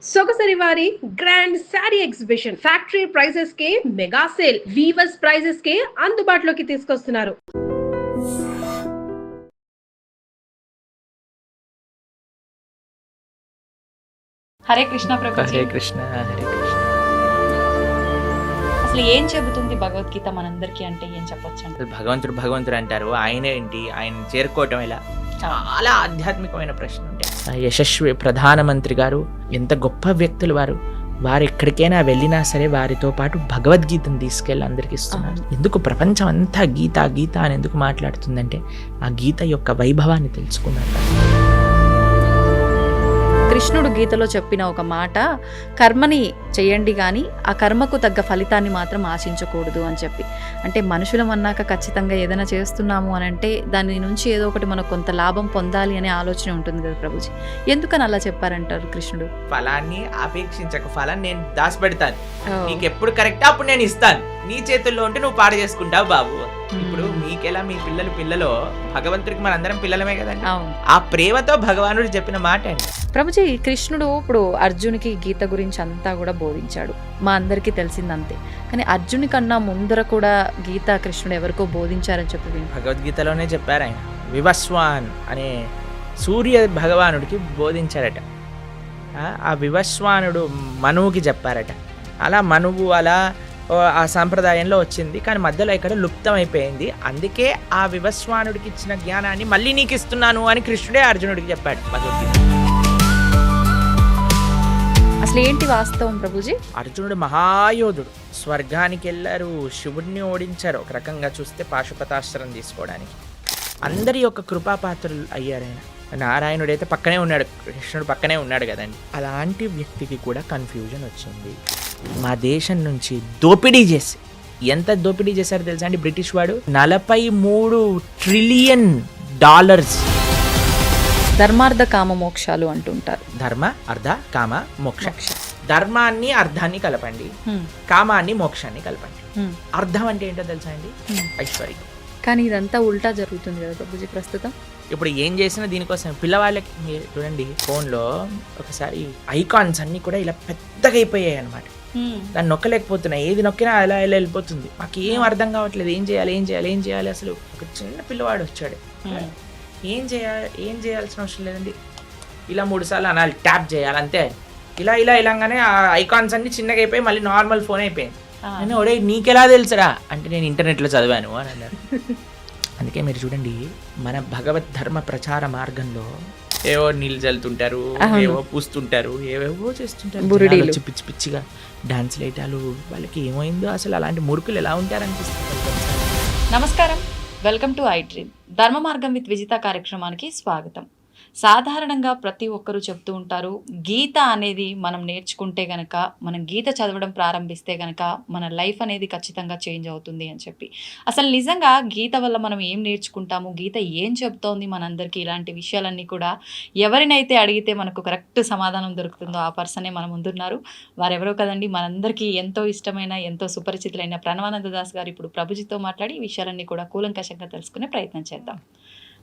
సొగసరి వారి grand sari exhibition factory prices కే mega sale weavers prices కే అందుబాటులోకి తీసుకొస్తున్నారు. హరే కృష్ణ ప్రభుజీ. హరే కృష్ణ హరే కృష్ణ. అసలు ఏం చెబుతుంది భగవద్గీత మనందరికీ అంటే ఏం చెప్పొచ్చు అంటే? భగవంతుడు భగవంతుడు అంటారు, ఆయన ఏంటి, ఆయన చేరుకోవటం ఎలా? చాలా ఆధ్యాత్మికమైన ప్రశ్న ఉంటాయి. యశస్వి ప్రధానమంత్రి గారు ఎంత గొప్ప వ్యక్తులు వారు ఎక్కడికైనా వెళ్ళినా సరే వారితో పాటు భగవద్గీతను తీసుకెళ్ళి అందరికి ఇస్తున్నారు. ఎందుకు ప్రపంచం అంతా గీత గీత అని ఎందుకు మాట్లాడుతుందంటే ఆ గీత యొక్క వైభవాన్ని తెలుసుకున్నారు. కృష్ణుడు గీతలో చెప్పిన ఒక మాట, కర్మని చేయండి కానీ ఆ కర్మకు తగ్గ ఫలితాన్ని మాత్రం ఆశించకూడదు అని చెప్పి. అంటే మనుషులం అన్నాక ఖచ్చితంగా ఏదైనా చేస్తున్నాము అని అంటే దాని నుంచి ఏదో ఒకటి మనకు కొంత లాభం పొందాలి అనే ఆలోచన ఉంటుంది కదా ప్రభుజీ. ఎందుకని అలా చెప్పారంటారు కృష్ణుడు? ఫలాన్ని అపేక్షించక, ఫలాన్ని నేను దాచిపెడతాను, నీకు ఎప్పుడు కరెక్ట్ అప్పుడు నేను ఇస్తాను, నీ చేతుల్లో ఉంటే నువ్వు పాడు చేసుకుంటావు బాబు. ఇప్పుడు మీకెలా మీ పిల్లలు భగవంతుడికి మనందరం పిల్లలమే కదండి. ఆ ప్రేమతో భగవానుడు చెప్పిన మాట అండి. ప్రభుజీ, కృష్ణుడు ఇప్పుడు అర్జునికి గీత గురించి అంతా కూడా బోధించాడు, మా అందరికీ తెలిసిందంతే. కానీ అర్జుని కన్నా ముందర కూడా గీత కృష్ణుడు ఎవరికో బోధించారని చెప్పి భగవద్గీతలోనే చెప్పారు. ఆయన వివస్వాన్ అనే సూర్య భగవానుడికి బోధించారట. ఆ వివస్వానుడు మనువుకి చెప్పారట. అలా మనువు అలా ఆ సాంప్రదాయంలో వచ్చింది, కానీ మధ్యలో ఇక్కడ లుప్తం అయిపోయింది. అందుకే ఆ వివస్వానుడికి ఇచ్చిన జ్ఞానాన్ని మళ్ళీ నీకు ఇస్తున్నాను అని కృష్ణుడే అర్జునుడికి చెప్పాడు భగవద్గీత. అసలు ఏంటి వాస్తవం ప్రభుజీ? అర్జునుడు మహాయోధుడు, స్వర్గానికి వెళ్ళారు, శివుడిని ఓడించారు. ఒక రకంగా చూస్తే పాశుపతాస్త్రం తీసుకోవడానికి అందరి యొక్క కృపాపాత్రులు అయ్యారు. ఆయన నారాయణుడు అయితే పక్కనే ఉన్నాడు, కృష్ణుడు పక్కనే ఉన్నాడు కదండి. అలాంటి వ్యక్తికి కూడా కన్ఫ్యూజన్ వచ్చింది. మా దేశం నుంచి దోపిడీ చేసి, ఎంత దోపిడీ చేశారో తెలుసా అండి బ్రిటిష్ వాడు? 43 ట్రిలియన్ డాలర్స్. ధర్మార్థ కామ మోక్షాలు అంటుంటారు. ధర్మ అర్ధ కామ మోక్ష. ధర్మాన్ని అర్ధాన్ని కలపండి, కామాన్ని మోక్షాన్ని కలపండి. అర్ధం అంటే ఏంటో తెలుసా అండి? ఐశ్వర్యం. కానీ ఇదంతా ఉల్టా జరుగుతుంది కదా ప్రభుజీ ప్రస్తుతం. ఇప్పుడు ఏం చేసినా దీనికోసం. పిల్లవాళ్ళకి మీరు చూడండి, ఫోన్లో ఒకసారి ఐకాన్స్ అన్నీ కూడా ఇలా పెద్దగా అయిపోయాయి అనమాట. దాన్ని నొక్కలేకపోతున్నాయి, ఏది నొక్కినా అలా ఇలా వెళ్ళిపోతుంది. మాకు ఏం అర్థం కావట్లేదు, ఏం చేయాలి. అసలు ఒక చిన్న పిల్లవాడు వచ్చాడు, ఏం చేయాల్సిన అవసరం లేదండి, ఇలా 3 సార్లు అనాలి, ట్యాప్ చేయాలి అంతే. ఇలా ఇలాగానే ఆ ఐకాన్స్ అన్ని చిన్నగా అయిపోయి మళ్ళీ నార్మల్ ఫోన్ అయిపోయింది. నేను ఒడే నీకెలా తెలుసురా అంటే నేను ఇంటర్నెట్లో చదివాను అని అన్నారు. అందుకే మీరు చూడండి, మన భగవద్ ధర్మ ప్రచార మార్గంలో ఏవో నీళ్ళు చల్లుతుంటారు, ఏవో పూస్తుంటారు, ఏవేవో చేస్తుంటారు, పిచ్చి పిచ్చిగా డాన్స్ లేటాలు. వాళ్ళకి ఏమైందో అసలు, అలాంటి మురుకులు ఎలా ఉంటారనిపిస్తుంది. నమస్కారం, వెల్కమ్ టు ఐ డ్రీమ్. ధర్మ మార్గం విత్ విజిత కార్యక్రమానికి స్వాగతం. సాధారణంగా ప్రతి ఒక్కరూ చెప్తూ ఉంటారు, గీత అనేది మనం నేర్చుకుంటే గనక, మనం గీత చదవడం ప్రారంభిస్తే గనక మన లైఫ్ అనేది ఖచ్చితంగా చేంజ్ అవుతుంది అని చెప్పి. అసలు నిజంగా గీత వల్ల మనం ఏం నేర్చుకుంటాము, గీత ఏం చెప్తోంది మనందరికీ, ఇలాంటి విషయాలన్నీ కూడా ఎవరినైతే అడిగితే మనకు కరెక్ట్ సమాధానం దొరుకుతుందో ఆ పర్సనే మన ముందున్నారు. వారెవరో కదండి, మనందరికీ ఎంతో ఇష్టమైన, ఎంతో సుపరిచితులైన ప్రణవానంద దాస్ గారు ఇప్పుడు ప్రభుజీతో మాట్లాడి ఈ విషయాలన్నీ కూడా కూలంకషంగా తెలుసుకునే ప్రయత్నం చేద్దాం.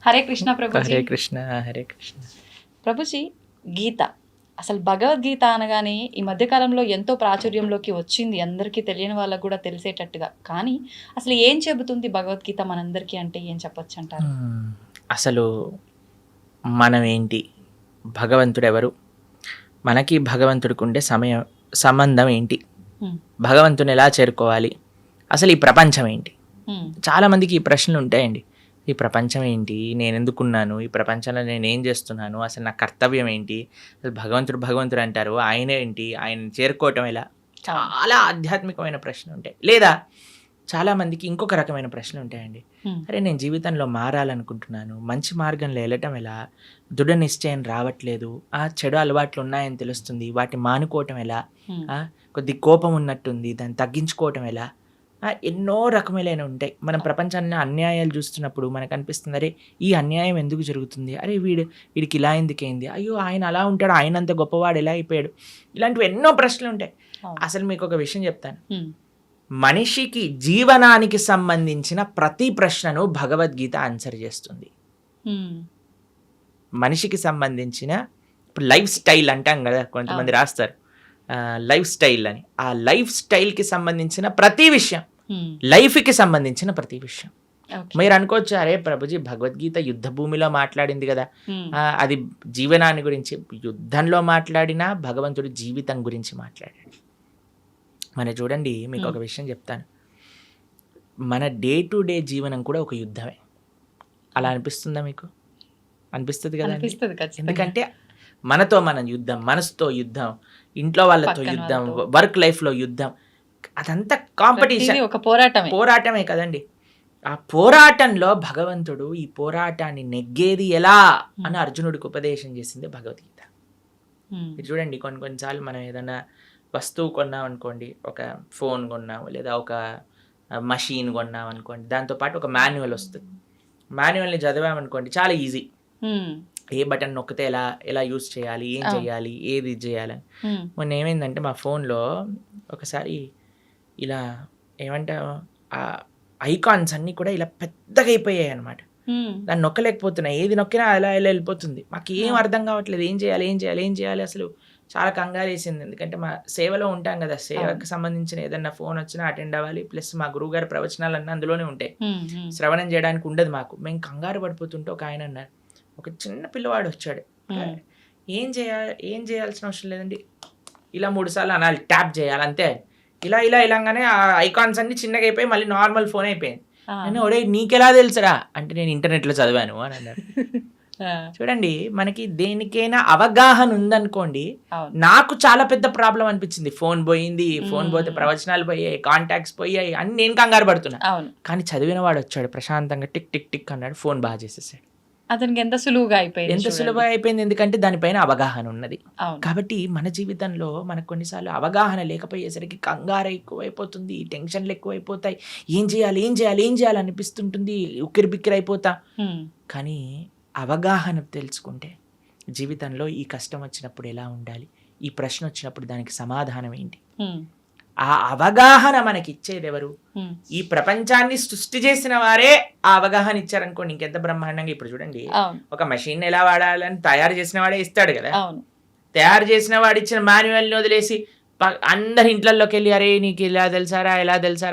హరే కృష్ణ ప్రభుజీ. హరే కృష్ణ హరే కృష్ణ. ప్రభుజీ, గీత అసలు భగవద్గీత అనగానే ఈ మధ్యకాలంలో ఎంతో ప్రాచుర్యంలోకి వచ్చింది, అందరికీ తెలియని వాళ్ళకు కూడా తెలిసేటట్టుగా. కానీ అసలు ఏం చెబుతుంది భగవద్గీత మనందరికీ అంటే ఏం చెప్పొచ్చు అంటారు? అసలు మనం ఏంటి, భగవంతుడు ఎవరు, మనకి భగవంతుడికి ఉండే సంబంధం ఏంటి, భగవంతుని ఎలా చేరుకోవాలి, అసలు ఈ ప్రపంచం ఏంటి? చాలామందికి ఈ ప్రశ్నలు ఉంటాయండి. ఈ ప్రపంచం ఏంటి, నేను ఎందుకున్నాను, ఈ ప్రపంచంలో నేను ఏం చేస్తున్నాను, అసలు నా కర్తవ్యం ఏంటి, అసలు భగవంతుడు అంటారు, ఆయన ఏంటి, ఆయన చేరుకోవటం ఎలా? చాలా ఆధ్యాత్మికమైన ప్రశ్నలు ఉంటాయి. లేదా చాలామందికి ఇంకొక రకమైన ప్రశ్నలు ఉంటాయండి. అరే నేను జీవితంలో మారాలనుకుంటున్నాను, మంచి మార్గంలో వెళ్ళటం ఎలా, దృఢ నిశ్చయం రావట్లేదు, చెడు అలవాట్లు ఉన్నాయని తెలుస్తుంది, వాటిని మానుకోవటం ఎలా, కొద్ది కోపం ఉన్నట్టుంది, దాన్ని తగ్గించుకోవటం ఎలా? ఎన్నో రకములైన ఉంటాయి. మనం ప్రపంచాన్ని అన్యాయాలు చూస్తున్నప్పుడు మనకు అనిపిస్తుంది, అరే ఈ అన్యాయం ఎందుకు జరుగుతుంది, అరే వీడికి ఇలా ఎందుకైంది, అయ్యో ఆయన అలా ఉంటాడు, ఆయన అంత గొప్పవాడు ఎలా అయిపోయాడు, ఇలాంటివి ఎన్నో ప్రశ్నలు ఉంటాయి. అసలు మీకు ఒక విషయం చెప్తాను, మనిషికి జీవనానికి సంబంధించిన ప్రతి ప్రశ్నను భగవద్గీత ఆన్సర్ చేస్తుంది. మనిషికి సంబంధించిన ఇప్పుడు లైఫ్ స్టైల్ అంటాం కదా, కొంతమంది రాస్తారు లైఫ్ స్టైల్ అని. ఆ లైఫ్ స్టైల్కి సంబంధించిన ప్రతి విషయం, లైఫ్కి సంబంధించిన ప్రతి విషయం. మీరు అనుకోవచ్చు, అరే ప్రభుజీ భగవద్గీత యుద్ధ భూమిలో మాట్లాడింది కదా, అది జీవనాన్ని గురించి. యుద్ధంలో మాట్లాడినా భగవంతుడు జీవితం గురించి మాట్లాడాడు. మన చూడండి, మీకు ఒక విషయం చెప్తాను. మన డే టు డే జీవనం కూడా ఒక యుద్ధమే. అలా అనిపిస్తుందా మీకు? అనిపిస్తుంది కదా. ఎందుకంటే మనతో మనం యుద్ధం, మనసుతో యుద్ధం, ఇంట్లో వాళ్ళతో యుద్ధం, వర్క్ లైఫ్లో యుద్ధం, అదంతా కాంపిటీషన్, ఒక పోరాటమే కదండి. ఆ పోరాటంలో భగవంతుడు ఈ పోరాటాన్ని నెగ్గేది ఎలా అని అర్జునుడికి ఉపదేశం చేసింది భగవద్గీత. మీరు చూడండి, కొన్నిసార్లు మనం ఏదైనా వస్తువు కొన్నాం అనుకోండి, ఒక ఫోన్ కొన్నాము లేదా ఒక మషీన్ కొన్నాం అనుకోండి, దాంతోపాటు ఒక మాన్యువల్ వస్తుంది. మాన్యువల్ని చదివామనుకోండి, చాలా ఈజీ. ఏ బటన్ నొక్కితే ఎలా యూజ్ చేయాలి, ఏం చేయాలి, ఏది చేయాలని. మొన్న ఏమైందంటే మా ఫోన్లో ఒకసారి ఇలా ఏమంటారు, ఆ ఐకాన్స్ అన్నీ కూడా ఇలా పెద్దగా అయిపోయాయి అనమాట. దాన్ని నొక్కలేకపోతున్నా, ఏది నొక్కినా అలా వెళ్ళిపోతుంది. మాకు ఏం అర్థం కావట్లేదు, ఏం చేయాలి. అసలు చాలా కంగారు వేసింది. ఎందుకంటే మా సేవలో ఉంటాం కదా, సేవకు సంబంధించిన ఏదన్నా ఫోన్ వచ్చినా అటెండ్ అవ్వాలి. ప్లస్ మా గురువు గారి ప్రవచనాలన్నీ అందులోనే ఉంటాయి, శ్రవణం చేయడానికి ఉండదు మాకు. మేము కంగారు పడిపోతుంటే ఒక ఆయన అన్నారు, ఒక చిన్న పిల్లవాడు వచ్చాడు, ఏం చేయాల్సిన అవసరం లేదండి, ఇలా 3 సార్లు అనాలి, ట్యాప్ చేయాలి అంతే. ఇలాగానే ఆ ఐకాన్స్ అన్ని చిన్నగా అయిపోయి మళ్ళీ నార్మల్ ఫోన్ అయిపోయింది. నేను ఒడే నీకెలా తెలుసురా అంటే, నేను ఇంటర్నెట్లో చదివాను అని అన్నారు. చూడండి, మనకి దేనికైనా అవగాహన ఉందనుకోండి. నాకు చాలా పెద్ద ప్రాబ్లం అనిపించింది. ఫోన్ పోయింది, ఫోన్ పోతే ప్రవచనాలు పోయాయి, కాంటాక్ట్స్ పోయాయి అని నేను కంగారు పడుతున్నా. కానీ చదివిన వాడు వచ్చాడు, ప్రశాంతంగా టిక్ టిక్ టిక్ అన్నాడు, ఫోన్ బాగా చేసేసాడు. అతనికి ఎంత సులువుగా అయిపోయింది, ఎందుకంటే దానిపైన అవగాహన ఉన్నది. కాబట్టి మన జీవితంలో మనకు కొన్నిసార్లు అవగాహన లేకపోయేసరికి కంగారు ఎక్కువైపోతుంది, టెన్షన్లు ఎక్కువైపోతాయి, ఏం చేయాలి అనిపిస్తుంటుంది, ఉక్కిరి బిక్కిరి అయిపోతా. కానీ అవగాహన తెలుసుకుంటే జీవితంలో ఈ కష్టం వచ్చినప్పుడు ఎలా ఉండాలి, ఈ ప్రశ్న వచ్చినప్పుడు దానికి సమాధానం ఏంటి, ఆ అవగాహన మనకి ఇచ్చేది ఎవరు? ఈ ప్రపంచాన్ని సృష్టి చేసిన వారే ఆ అవగాహన ఇచ్చారనుకోండి, ఇంకెంత బ్రహ్మాండంగా. ఇప్పుడు చూడంండి, ఒక మెషిన్ ఎలా వాడాలని తయారు చేసిన వాడే ఇస్తాడు కదా. తయారు చేసిన వాడు ఇచ్చిన మాన్యువల్ని వదిలేసి అందరి ఇంట్లోకి వెళ్ళి, అరే నీకు ఇలా తెలుసారా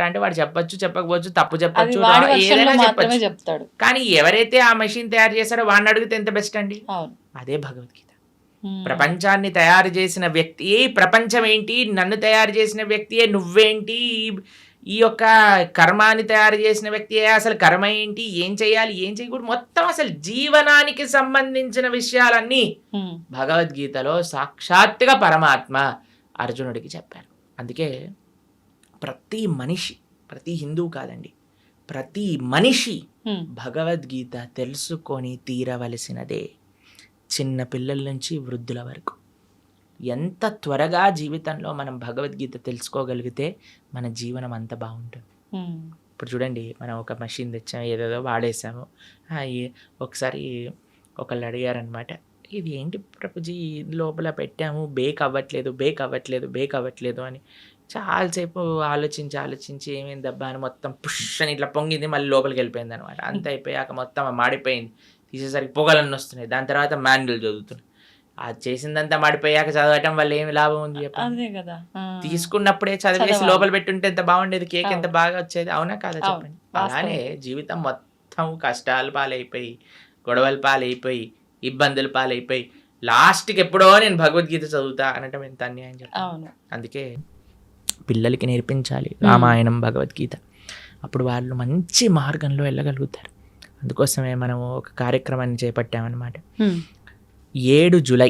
అంటే వాడు చెప్పకపోవచ్చు, తప్పు చెప్పచ్చు, ఏదైనా చెప్పచ్చు. కానీ ఎవరైతే ఆ మెషిన్ తయారు చేశారో వాడిని అడిగితే ఎంత బెస్ట్ అండి. అదే భగవద్గీత. ప్రపంచాన్ని తయారు చేసిన వ్యక్తియే ప్రపంచం ఏంటి, నన్ను తయారు చేసిన వ్యక్తియే నువ్వేంటి, ఈ యొక్క కర్మాన్ని తయారు చేసిన వ్యక్తియే అసలు కర్మ ఏంటి, ఏం చేయాలి ఏం చేయకూడదు, మొత్తం అసలు జీవనానికి సంబంధించిన విషయాలన్నీ భగవద్గీతలో సాక్షాత్తుగా పరమాత్మ అర్జునుడికి చెప్పారు. అందుకే ప్రతి మనిషి, ప్రతి హిందువు కాదండి, ప్రతి మనిషి భగవద్గీత తెలుసుకొని తీరవలసినదే. చిన్న పిల్లల నుంచి వృద్ధుల వరకు ఎంత త్వరగా జీవితంలో మనం భగవద్గీత తెలుసుకోగలిగితే మన జీవనం అంత బాగుంటుంది. ఇప్పుడు చూడండి, మనం ఒక మెషిన్ తెచ్చాము, ఏదేదో వాడేసాము. ఒకసారి ఒకళ్ళు అడిగారనమాట, ఇది ఏంటి ప్రభుజీ లోపల పెట్టాము, బేక్ అవ్వట్లేదు అని. చాలాసేపు ఆలోచించి ఏమైందబ్బా అని మొత్తం పుష్ అని ఇట్లా పొంగింది, మళ్ళీ లోపలికి వెళ్ళిపోయింది అనమాట. అంత అయిపోయాక మొత్తం మాడిపోయింది, తీసేసరికి పొగలన్నీ వస్తున్నాయి. దాని తర్వాత మాన్యువల్ చదువుతున్నాయి. అది చేసిందంతా మాడిపోయాక చదవటం వల్ల ఏమి లాభం ఉంది చెప్పండి. తీసుకున్నప్పుడే చదివేసి లోపల పెట్టుంటే ఎంత బాగుండేది, కేక్ ఎంత బాగా వచ్చేది, అవునా కాదా చెప్పండి. అలానే జీవితం మొత్తం కష్టాలు పాలైపోయి, గొడవల పాలైపోయి, ఇబ్బందుల పాలైపోయి, లాస్ట్కి ఎప్పుడో నేను భగవద్గీత చదువుతా అనటం ఎంత అన్యాయం చెప్పండి. అందుకే పిల్లలకి నేర్పించాలి రామాయణం, భగవద్గీత. అప్పుడు వాళ్ళు మంచి మార్గంలో వెళ్ళగలుగుతారు. అందుకోసమే మనం ఒక కార్యక్రమాన్ని చేపట్టామన్నమాట. 7 జూలై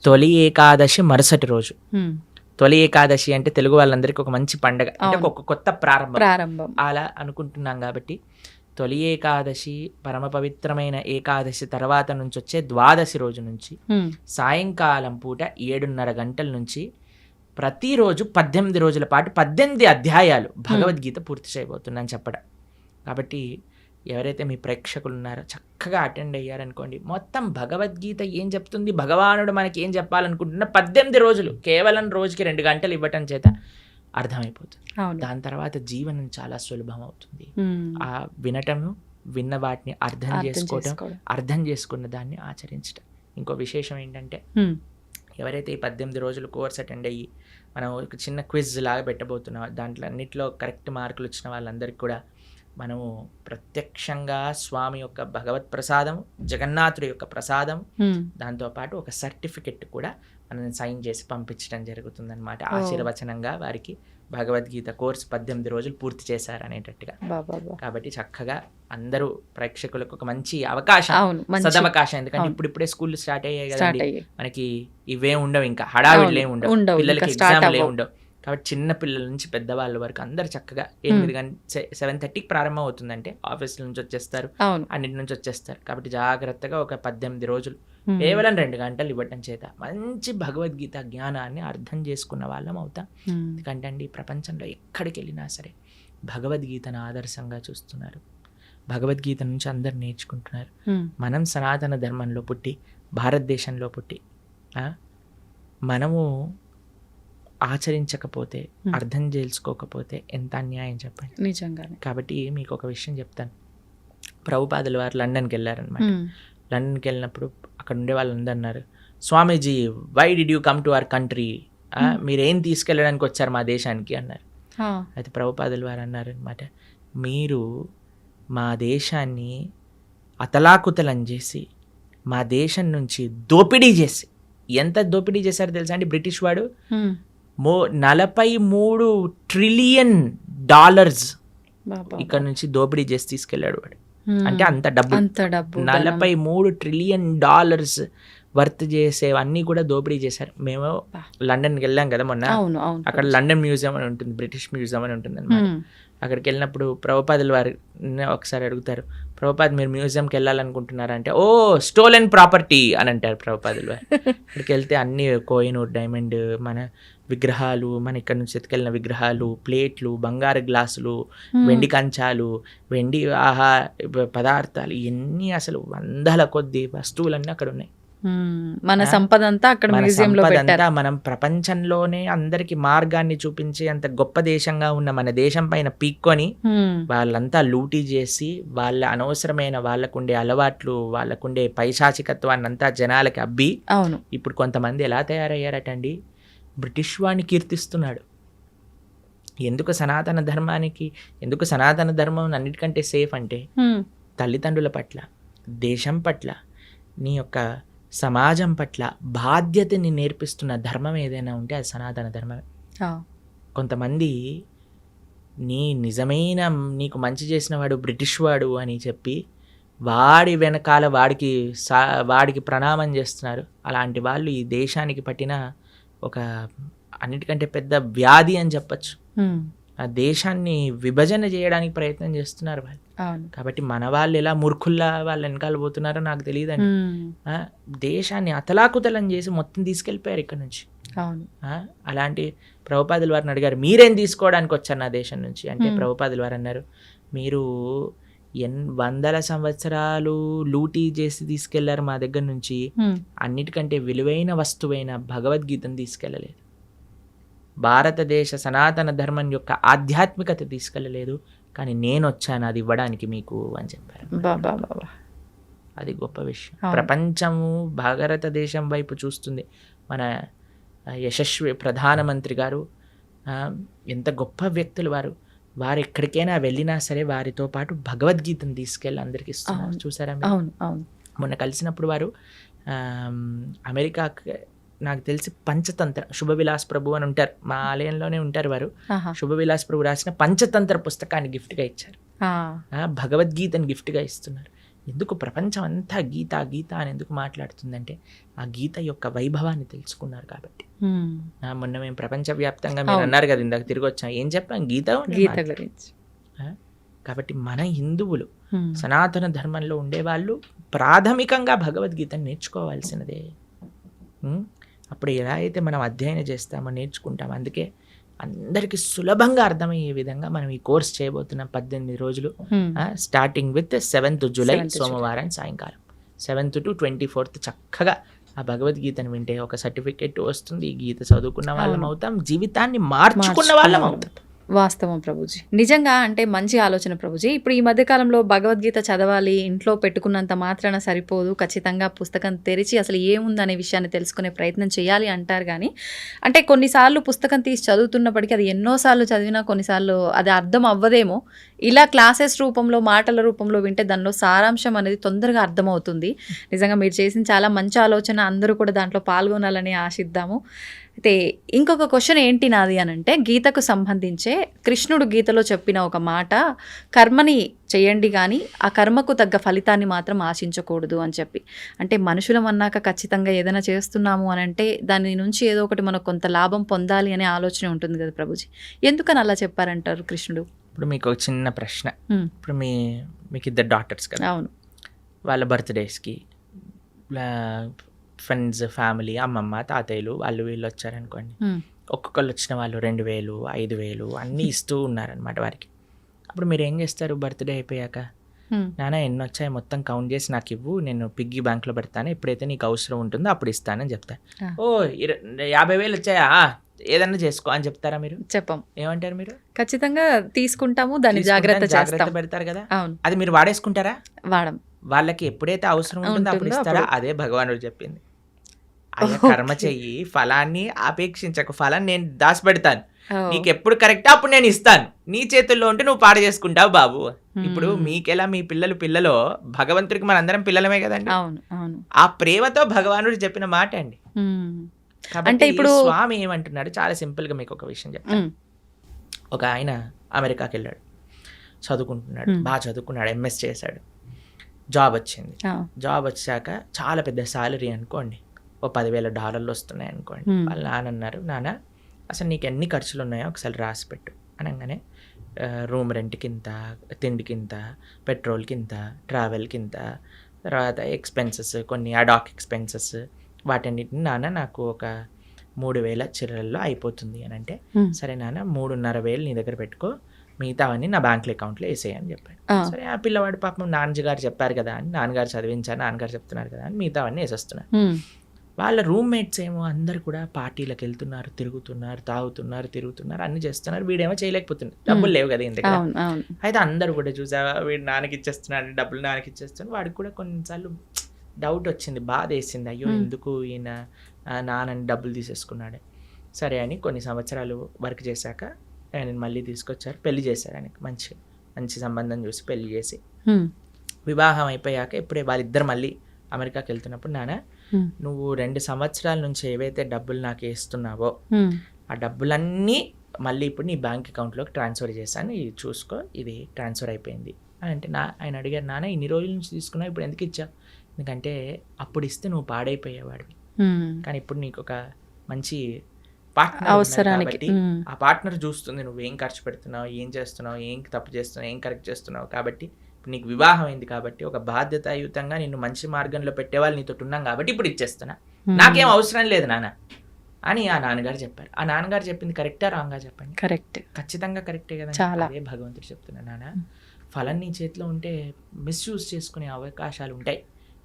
తొలి ఏకాదశి మరుసటి రోజు. తొలి ఏకాదశి అంటే తెలుగు వాళ్ళందరికీ ఒక మంచి పండగ, అంటే ఒక కొత్త ప్రారంభం అలా అనుకుంటున్నాం. కాబట్టి తొలి ఏకాదశి, పరమ పవిత్రమైన ఏకాదశి తర్వాత నుంచి వచ్చే ద్వాదశి రోజు నుంచి సాయంకాలం పూట 7:30 గంటల నుంచి ప్రతిరోజు 18 రోజుల పాటు 18 అధ్యాయాలు భగవద్గీత పూర్తి చేయబోతున్నాను చెప్పడం. కాబట్టి ఎవరైతే మీ ప్రేక్షకులు ఉన్నారో చక్కగా అటెండ్ అయ్యారనుకోండి, మొత్తం భగవద్గీత ఏం చెప్తుంది, భగవానుడు మనకి ఏం చెప్పాలనుకుంటున్నా 18 రోజులు కేవలం రోజుకి 2 గంటలు ఇవ్వటం చేత అర్థమైపోతుంది. దాని తర్వాత జీవనం చాలా సులభం అవుతుంది. ఆ వినటము, విన్న వాటిని అర్థం చేసుకోవటం, అర్థం చేసుకున్న దాన్ని ఆచరించటం. ఇంకో విశేషం ఏంటంటే ఎవరైతే ఈ 18 రోజులు కోర్స్ అటెండ్ అయ్యి మనం ఒక చిన్న క్విజ్ లాగా పెట్టబోతున్నాం, దాంట్లో అన్నింటిలో కరెక్ట్ మార్కులు వచ్చిన వాళ్ళందరికీ కూడా మనము ప్రత్యక్షంగా స్వామి యొక్క భగవత్ ప్రసాదం, జగన్నాథుడి యొక్క ప్రసాదం, దాంతోపాటు ఒక సర్టిఫికెట్ కూడా మనం సైన్ చేసి పంపించడం జరుగుతుందన్నమాట. ఆశీర్వచనంగా వారికి భగవద్గీత కోర్స్ 18 రోజులు పూర్తి చేశారు అనేటట్టుగా. కాబట్టి చక్కగా అందరూ ప్రేక్షకులకు ఒక మంచి అవకాశం, సదవకాశం. ఎందుకంటే ఇప్పుడిప్పుడే స్కూల్ స్టార్ట్ అయ్యాయి కదండి, మనకి ఇవే ఉండవు, ఇంకా హడావిడ్లే ఉండవు, పిల్లలకి ఎగ్జామ్లే ఉండవు. కాబట్టి చిన్న పిల్లల నుంచి పెద్దవాళ్ళ వరకు అందరు చక్కగా 7:30కి ప్రారంభం అవుతుందంటే ఆఫీసుల నుంచి వచ్చేస్తారు, అన్నిటి నుంచి వచ్చేస్తారు. కాబట్టి జాగ్రత్తగా ఒక 18 రోజులు కేవలం 2 గంటలు ఇవ్వటం చేత మంచి భగవద్గీత జ్ఞానాన్ని అర్థం చేసుకున్న వాళ్ళం అవుతాం. ఎందుకంటే అండి ప్రపంచంలో ఎక్కడికి వెళ్ళినా సరే భగవద్గీతను ఆదర్శంగా చూస్తున్నారు, భగవద్గీత నుంచి అందరు నేర్చుకుంటున్నారు. మనం సనాతన ధర్మంలో పుట్టి, భారతదేశంలో పుట్టి మనము ఆచరించకపోతే, అర్థం చేసుకోకపోతే ఎంత అన్యాయం చెప్పండి. నిజంగానే. కాబట్టి మీకు ఒక విషయం చెప్తాను. ప్రభుపాదుల వారు లండన్కి వెళ్ళారనమాట. లండన్కి వెళ్ళినప్పుడు అక్కడ ఉండే వాళ్ళందరూ అన్నారు, Swamiji why did you come to our country, మీరేం తీసుకెళ్ళడానికి వచ్చారు మా దేశానికి అన్నారు. అయితే ప్రభుపాదుల వారు అన్నారు అనమాట, మీరు మా దేశాన్ని అతలాకుతలం చేసి, మా దేశం నుంచి దోపిడీ చేసి, ఎంత దోపిడీ చేశారో తెలుసా అండి బ్రిటిష్ వాడు, 43 ట్రిలియన్ డాలర్స్ ఇక్కడ నుంచి దోపిడీ చేసి తీసుకెళ్ళాడు వాడు. అంటే అంత డబ్బు 43 ట్రిలియన్ డాలర్స్ వర్త్ చేసేవన్నీ కూడా దోపిడీ చేశారు. మేము లండన్కి వెళ్ళాం కదా మొన్న, అక్కడ లండన్ మ్యూజియం అని ఉంటుంది, బ్రిటిష్ మ్యూజియం అని ఉంటుంది అనమాట. అక్కడికి వెళ్ళినప్పుడు ప్రభుపాదుల వారు ఒకసారి అడుగుతారు, ప్రభుపాద్ మీరు మ్యూజియంకి వెళ్ళాలనుకుంటున్నారంటే, ఓ స్టోలెన్ ప్రాపర్టీ అని అంటారు ప్రభుపాదుల వారు. అక్కడికి వెళ్తే అన్ని కోహినూర్ డైమండ్ మన విగ్రహాలు, మన ఇక్కడ నుంచి ఎత్తుకెళ్ళిన విగ్రహాలు, ప్లేట్లు, బంగారు గ్లాసులు, వెండి కంచాలు, వెండి పదార్థాలు, ఇవన్నీ అసలు వందల కొద్ది వస్తువులన్నీ అక్కడ ఉన్నాయి. మన సంపద అంతా అక్కడ మ్యూజియంలో పెట్టారు. మనం ప్రపంచంలోనే అందరికి మార్గాన్ని చూపించి అంత గొప్ప దేశంగా ఉన్న మన దేశం పైన పీక్కొని వాళ్ళంతా లూటీ చేసి వాళ్ళ అనవసరమైన వాళ్ళకుండే అలవాట్లు, వాళ్ళకుండే పైశాచికత్వాన్ని అంతా జనాలకి అబ్బి, ఇప్పుడు కొంతమంది ఎలా తయారయ్యారటండి, బ్రిటిష్ వాడిని కీర్తిస్తున్నాడు. ఎందుకు సనాతన ధర్మానికి, ఎందుకు సనాతన ధర్మం అన్నిటికంటే సేఫ్ అంటే తల్లిదండ్రుల పట్ల, దేశం పట్ల, నీ యొక్క సమాజం పట్ల బాధ్యతని నేర్పిస్తున్న ధర్మం ఏదైనా ఉంటే అది సనాతన ధర్మమే. కొంతమంది నిజమైన నీకు మంచి చేసిన వాడు బ్రిటిష్ వాడు అని చెప్పి వాడి వెనకాల వాడికి ప్రణామం చేస్తున్నారు. అలాంటి వాళ్ళు ఈ దేశానికి పట్టిన ఒక అన్నిటికంటే పెద్ద వ్యాధి అని చెప్పచ్చు. ఆ దేశాన్ని విభజన చేయడానికి ప్రయత్నం చేస్తున్నారు వాళ్ళు. కాబట్టి మన వాళ్ళు ఎలా మూర్ఖుల్లా వాళ్ళ వెనకాల పోతున్నారో నాకు తెలియదండి. దేశాన్ని అతలాకుతలం చేసి మొత్తం తీసుకెళ్ళిపోయారు ఇక్కడ నుంచి. అలాంటి ప్రభుపాదుల వారిని అడిగారు, మీరేం తీసుకోవడానికి వచ్చారు నా దేశం నుంచి అంటే ప్రభుపాదుల వారు అన్నారు, మీరు వందల సంవత్సరాలు లూటీ చేసి తీసుకెళ్లారు మా దగ్గర నుంచి, అన్నిటికంటే విలువైన వస్తువైన భగవద్గీతను తీసుకెళ్ళలేదు, భారతదేశ సనాతన ధర్మం యొక్క ఆధ్యాత్మికత తీసుకెళ్ళలేదు, కానీ నేను వచ్చాను అది ఇవ్వడానికి మీకు అని చెప్పారు. అది గొప్ప విషయం. ప్రపంచము భారతదేశం వైపు చూస్తుంది. మన యశస్వి ప్రధానమంత్రి గారు ఎంత గొప్ప వ్యక్తులు వారు ఎక్కడికైనా వెళ్ళినా సరే వారితో పాటు భగవద్గీతను తీసుకెళ్ళి అందరికి ఇస్తున్నారు. చూసారా? మొన్న కలిసినప్పుడు వారు అమెరికా, నాకు తెలిసి పంచతంత్ర శుభవిలాస్ ప్రభు అని ఉంటారు, మా ఆలయంలోనే ఉంటారు వారు. శుభవిలాస్ ప్రభు రాసిన పంచతంత్ర పుస్తకాన్ని గిఫ్ట్గా ఇచ్చారు, భగవద్గీతను గిఫ్ట్గా ఇస్తున్నారు. ఎందుకు ప్రపంచం అంతా గీత గీత అని ఎందుకు మాట్లాడుతుందంటే ఆ గీత యొక్క వైభవాన్ని తెలుసుకున్నారు కాబట్టి. మొన్న మేము ప్రపంచవ్యాప్తంగా మీరు అన్నారు కదా ఇందాక తిరిగి వచ్చాం, ఏం చెప్పాం? గీత గురించి. కాబట్టి మన హిందువులు సనాతన ధర్మంలో ఉండేవాళ్ళు ప్రాథమికంగా భగవద్గీతను నేర్చుకోవాల్సినదే. అప్పుడు ఎలా అయితే మనం అధ్యయనం చేస్తామో నేర్చుకుంటాం. అందుకే అందరికి సులభంగా అర్థమయ్యే విధంగా మనం ఈ కోర్స్ చేయబోతున్నాం 18 రోజులు, స్టార్టింగ్ విత్ 7th జూలై సోమవారం సాయంకాలం 7th to 24th చక్కగా ఆ భగవద్గీతను వింటే ఒక సర్టిఫికెట్ వస్తుంది, ఈ గీత చదువుకున్న వాళ్ళం అవుతాం, జీవితాన్ని మార్చుకున్న వాళ్ళం అవుతాం. వాస్తవం ప్రభుజీ. నిజంగా అంటే మంచి ఆలోచన ప్రభుజీ. ఇప్పుడు ఈ మధ్య కాలంలో భగవద్గీత చదవాలి, ఇంట్లో పెట్టుకున్నంత మాత్రాన సరిపోదు. ఖచ్చితంగా పుస్తకం తెరిచి అసలు ఏముందనే విషయాన్ని తెలుసుకునే ప్రయత్నం చేయాలి అంటారు గానీ, అంటే కొన్నిసార్లు పుస్తకం తీసి చదువుతున్నప్పటికీ అది ఎన్నోసార్లు చదివినా కొన్నిసార్లు అది అర్థం అవ్వదేమో. ఇలా క్లాసెస్ రూపంలో, మాటల రూపంలో వింటే దానిలో సారాంశం అనేది తొందరగా అర్థమవుతుంది. నిజంగా మీరు చేసిన చాలా మంచి ఆలోచన. అందరూ కూడా దాంట్లో పాల్గొనాలని ఆశిద్దాము. అయితే ఇంకొక క్వశ్చన్ ఏంటి నాది అనంటే, గీతకు సంబంధించే కృష్ణుడు గీతలో చెప్పిన ఒక మాట, కర్మని చేయండి కానీ ఆ కర్మకు తగ్గ ఫలితాన్ని మాత్రం ఆశించకూడదు అని చెప్పి. అంటే మనుషులం అన్నాక ఖచ్చితంగా ఏదైనా చేస్తున్నాము అని అంటే దాని నుంచి ఏదో ఒకటి మనకు కొంత లాభం పొందాలి అనే ఆలోచన ఉంటుంది కదా ప్రభుజీ. ఎందుకని అలా చెప్పారంటారు కృష్ణుడు? ఇప్పుడు మీకు ఒక చిన్న ప్రశ్న. ఇప్పుడు మీకు ఇద్దరు డాటర్స్ కదా, అవును. వాళ్ళ బర్త్డేస్కి ఫ్రెండ్స్, ఫ్యామిలీ, అమ్మమ్మ, తాతయ్యలు వాళ్ళు వీళ్ళు వచ్చారనుకోండి. ఒక్కొక్కళ్ళు వచ్చిన వాళ్ళు 2000, 5000 అన్నీ ఇస్తూ ఉన్నారనమాట వారికి. అప్పుడు మీరు ఏం చేస్తారు? బర్త్డే అయిపోయాక, నాన్న ఎన్ని వచ్చాయి మొత్తం కౌంట్ చేసి నాకు ఇవ్వు, నేను పిగ్గీ బ్యాంక్లో పెడతాను, ఎప్పుడైతే నీకు అవసరం ఉంటుందో అప్పుడు ఇస్తానని చెప్తాను. ఓ 50,000 వచ్చాయా, ఏదన్నా చేసుకో అని చెప్తారా మీరు? చెప్పం. ఏమంటారు మీరు? ఖచ్చితంగా తీసుకుంటాము, దాన్ని జాగ్రత్త పెడతారు కదా. అవును. అది మీరు వాడేసుకుంటారా? వాడం. వాళ్ళకి ఎప్పుడైతే అవసరం ఉంటుందో అప్పుడు ఇస్తారా? అదే భగవానుడు చెప్పింది. అయ్యా కర్మ చెయ్యి, ఫలాన్ని అపేక్షించకు, ఫలాన్ని నేను దాచిపెడతాను, నీకు ఎప్పుడు కరెక్టా అప్పుడు నేను ఇస్తాను, నీ చేతుల్లో ఉంటే నువ్వు పాడు చేసుకుంటావు బాబు. ఇప్పుడు మీకెలా మీ పిల్లలో భగవంతుడికి మనందరం పిల్లలమే కదండి. ఆ ప్రేమతో భగవానుడు చెప్పిన మాట అండి. అంటే ఇప్పుడు స్వామి ఏమంటున్నాడు, చాలా సింపుల్ గా మీకు ఒక విషయం చెప్తాను. ఒక ఆయన అమెరికాకి వెళ్ళాడు, చదువుకుంటున్నాడు, బాగా చదువుకున్నాడు, ఎంఎస్ చేశాడు, జాబ్ వచ్చింది. జాబ్ వచ్చాక చాలా పెద్ద శాలరీ అనుకోండి, ఓ $10,000 వస్తున్నాయి అనుకోండి. వాళ్ళ నాన్న అన్నారు, నాన్న అసలు నీకు ఎన్ని ఖర్చులు ఉన్నాయో ఒకసారి రాసి పెట్టు అనగానే, రూమ్ రెంట్కి ఇంత, తిండికి ఇంత, పెట్రోల్కి ఇంత, ట్రావెల్కి ఇంత, తర్వాత ఎక్స్పెన్సెస్, కొన్ని అడాక్ ఎక్స్పెన్సెస్, వాటన్నిటిని నాన్న నాకు ఒక 3,000 చిల్లరల్లో అయిపోతుంది అని అంటే, సరే నాన్న 3,500 నీ దగ్గర పెట్టుకో, మిగతావన్నీ నా బ్యాంక్ అకౌంట్లో వేసేయని చెప్పాడు. సరే ఆ పిల్లవాడు పాపం నాన్నగారు చెప్పారు కదా అని, నాన్నగారు చదివించారు, నాన్నగారు చెప్తున్నారు కదా అని మిగతావన్నీ వేసేస్తున్నారు. వాళ్ళ రూమ్మేట్స్ ఏమో అందరు కూడా పార్టీలకు వెళ్తున్నారు, తిరుగుతున్నారు, తిరుగుతున్నారు, అన్ని చేస్తున్నారు. వీడేమో చేయలేకపోతున్నారు, డబ్బులు లేవు కదా ఇంత. అయితే అందరు కూడా చూసావా, వీడు నాన్నకి ఇచ్చేస్తున్నాడు, డబ్బులు నాన్నకి ఇచ్చేస్తున్నాడు. వాడికి కూడా కొన్నిసార్లు డౌట్ వచ్చింది, బాధ వేసింది, అయ్యో ఎందుకు ఈయన నాన్నని డబ్బులు తీసేసుకున్నాడు. సరే అని కొన్ని సంవత్సరాలు వర్క్ చేశాక ఆయన మళ్ళీ తీసుకొచ్చారు, పెళ్లి చేశారు. ఆయనకి మంచి సంబంధం చూసి పెళ్లి చేసి, వివాహం అయిపోయాక ఇప్పుడే వాళ్ళిద్దరు మళ్ళీ అమెరికాకి వెళ్తున్నప్పుడు, నాన్న నువ్వు 2 సంవత్సరాల నుంచి ఏవైతే డబ్బులు నాకు వేస్తున్నావో ఆ డబ్బులన్నీ మళ్ళీ ఇప్పుడు నీ బ్యాంక్ అకౌంట్లోకి ట్రాన్స్ఫర్ చేశాను, ఇది చూసుకో, ఇది ట్రాన్స్ఫర్ అయిపోయింది అని అంటే, ఆయన అడిగారు, నాన్న ఇన్ని రోజుల నుంచి తీసుకున్నావు, ఇప్పుడు ఎందుకు ఇచ్చావు? ఎందుకంటే అప్పుడు ఇస్తే నువ్వు పాడైపోయేవాడివి, కానీ ఇప్పుడు నీకు ఒక మంచి పార్ట్నర్ అవసరానికి ఆ పార్ట్నర్ చూస్తుంది నువ్వు ఏం ఖర్చు పెడుతున్నావు, ఏం చేస్తున్నావు, ఏం తప్పు చేస్తున్నావు, ఏం కరెక్ట్ చేస్తున్నావు. కాబట్టి ఇప్పుడు నీకు వివాహం అయింది కాబట్టి ఒక బాధ్యతాయుతంగా నిన్ను మంచి మార్గంలో పెట్టేవాళ్ళు నీతో ఉన్నాం కాబట్టి ఇప్పుడు ఇచ్చేస్తున్నా, నాకేం అవసరం లేదు నాన్న అని ఆ నాన్నగారు చెప్పారు. ఆ నాన్నగారు చెప్పింది కరెక్టా రాంగా చెప్పండి? కరెక్ట్, ఖచ్చితంగా కరెక్టే కదా. అదే భగవంతుడు చెప్తున్నా, నాన్న ఫలం నీ చేతిలో ఉంటే మిస్యూజ్ చేసుకునే అవకాశాలు ఉంటాయి,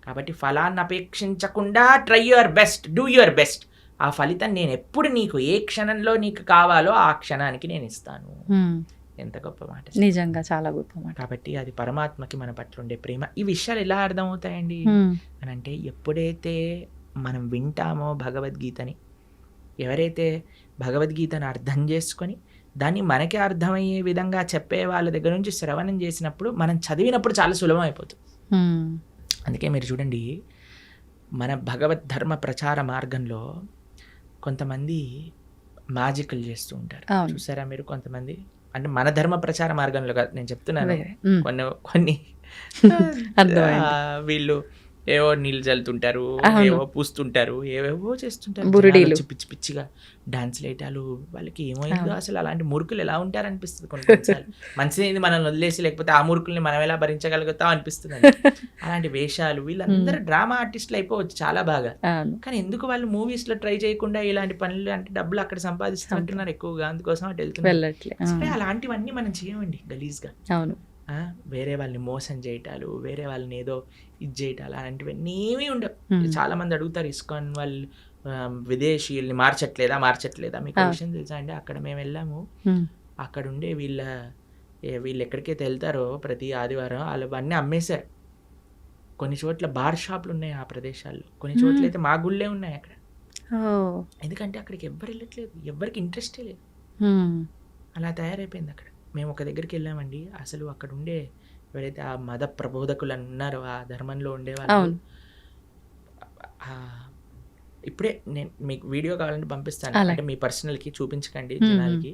కాబట్టి ఫలాన్ని అపేక్షించకుండా try your best, do your best. ఆ ఫలితం నేను ఎప్పుడు నీకు ఏ క్షణంలో నీకు కావాలో ఆ క్షణానికి నేను ఇస్తాను. ఎంత గొప్ప మాట, నిజంగా చాలా గొప్ప మాట. కాబట్టి అది పరమాత్మకి మన పట్ల ఉండే ప్రేమ. ఈ విషయాలు ఎలా అర్థమవుతాయండి అని అంటే, ఎప్పుడైతే మనం వింటామో భగవద్గీతని, ఎవరైతే భగవద్గీతను అర్థం చేసుకొని దాన్ని మనకే అర్థమయ్యే విధంగా చెప్పే వాళ్ళ దగ్గర నుంచి శ్రవణం చేసినప్పుడు, మనం చదివినప్పుడు చాలా సులభం అయిపోతుంది. అందుకే మీరు చూడండి, మన భగవద్ ధర్మ ప్రచార మార్గంలో కొంతమంది మ్యాజికల్ చేస్తూ ఉంటారు, చూసారా మీరు? కొంతమంది అంటే మన ధర్మ ప్రచార మార్గంలో కాదు నేను చెప్తున్నాను, కొన్ని వీళ్ళు ఏవో నీళ్ళు చల్లుతుంటారు, ఏవో పూస్తుంటారు, ఏవేవో చేస్తుంటారు, పిచ్చి పిచ్చిగా డాన్స్లు వేయటాలు. వాళ్ళకి ఏమైందో అసలు, అలాంటి మురుకులు ఎలా ఉంటారు అనిపిస్తుంది కొన్నిసార్లు. మంచిది మనల్ని వదిలేసి, లేకపోతే ఆ మురుకుల్ని మనం ఎలా భరించగలుగుతాం అనిపిస్తుంది. అలాంటి వేషాలు, వీళ్ళందరూ డ్రామా ఆర్టిస్టులు అయిపోవచ్చు చాలా బాగా, కానీ ఎందుకు వాళ్ళు మూవీస్ లో ట్రై చేయకుండా ఇలాంటి పనులు, అంటే డబ్బులు అక్కడ సంపాదిస్తుంటున్నారు ఎక్కువగా, అందుకోసం అటు వెళ్తున్నారు. అలాంటివన్నీ మనం చేయమండి గలీజ్గా. వేరే వాళ్ళని మోసం చేయటాలు, వేరే వాళ్ళని ఏదో ఇది చేయటాలు, అలాంటివన్నీ ఏమీ ఉండవు. చాలా మంది అడుగుతారు, ఇస్కాన్ వాళ్ళు విదేశీయుల్ని మార్చట్లేదా? మీకు విషయం తెలుసా అండి, అక్కడ మేము వెళ్ళాము, అక్కడుండే వీళ్ళు ఎక్కడికైతే వెళ్తారో ప్రతి ఆదివారం వాళ్ళు అవన్నీ అమ్మేశారు. కొన్ని చోట్ల బార్ షాపులు ఉన్నాయి ఆ ప్రదేశాల్లో, కొన్ని చోట్ల అయితే మా గుళ్ళే ఉన్నాయి అక్కడ. ఎందుకంటే అక్కడికి ఎవ్వరు వెళ్ళట్లేదు, ఎవ్వరికి ఇంట్రెస్టే లేదు, అలా తయారైపోయింది అక్కడ. మేము ఒక దగ్గరికి వెళ్ళామండి, అసలు అక్కడ ఉండే ఎవరైతే ఆ మత ప్రబోధకులు అని ఉన్నారో, ఆ ధర్మంలో ఉండేవాళ్ళు, ఇప్పుడే నేను మీకు వీడియో కావాలంటే పంపిస్తాను, అంటే మీ పర్సనల్కి చూపించకండి జనాలకి.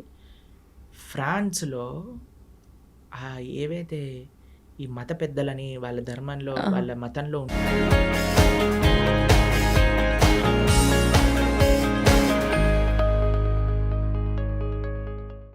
ఫ్రాన్స్లో ఏవైతే ఈ మత పెద్దలని వాళ్ళ ధర్మంలో వాళ్ళ మతంలో ఉంటారో